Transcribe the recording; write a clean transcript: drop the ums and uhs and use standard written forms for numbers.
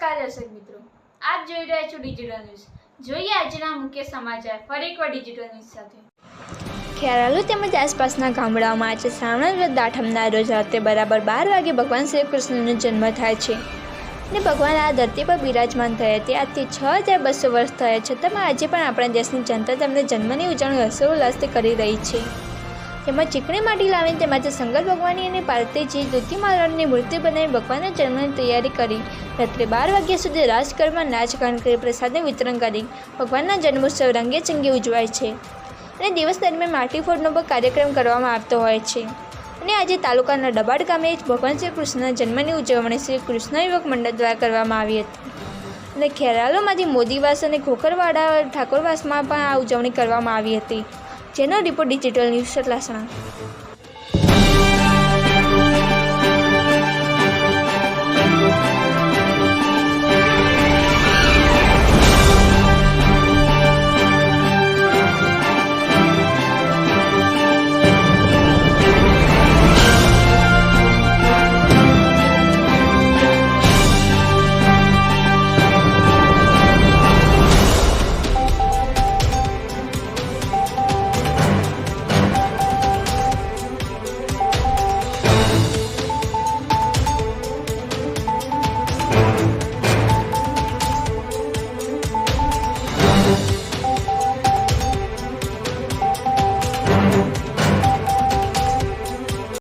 નમસ્કાર દર્શક મિત્રો, આપ જોઈ રહ્યા છો ડિજિટલ ન્યૂઝ। જોઈએ આજના મુખ્ય સમાચાર ફરી એકવાર ડિજિટલ ન્યૂઝ સાથે। ખેરાલુ તેમજ આસપાસના ગામડાઓમાં આજે શ્રાવણ વ્રત આઠમના રોજ રાત્રે બરાબર 12 વાગે ભગવાન શ્રી કૃષ્ણનો જન્મ થાય છે અને ભગવાન આ ધરતી પર બિરાજમાન થયા તે આજથી 6200 વર્ષ થયા છતાં આજે પણ આપણા દેશની જનતા તેમના જન્મની ઉજવણી હર્ષોલ્લાસથી કરી રહી છે। તેમાં ચીકણી માટી લાવીને તેમાંથી શંકર ભગવાનની અને પાર્વતીજી દૂતી મહારાજની મૂર્તિ બનાવી ભગવાનના જન્મની તૈયારી કરી રાત્રે 12 વાગ્યા સુધી રાજકરમાં નાચગાન કરી પ્રસાદનું વિતરણ કરી ભગવાનના જન્મોત્સવ રંગેચંગે ઉજવાય છે અને દિવસ દરમિયાન માટી ફોડનો પણ કાર્યક્રમ કરવામાં આવતો હોય છે। અને આજે તાલુકાના ડબાડ ગામે ભગવાન શ્રી કૃષ્ણના જન્મની ઉજવણી શ્રી કૃષ્ણ યુવક મંડળ દ્વારા કરવામાં આવી હતી અને ખેરાલુમાંથી મોદીવાસ અને ખોખરવાડા ઠાકોરવાસમાં પણ આ ઉજવણી કરવામાં આવી હતી, જેનો રિપોર્ટ ડિજિટલ ન્યૂઝ સતલાસણા।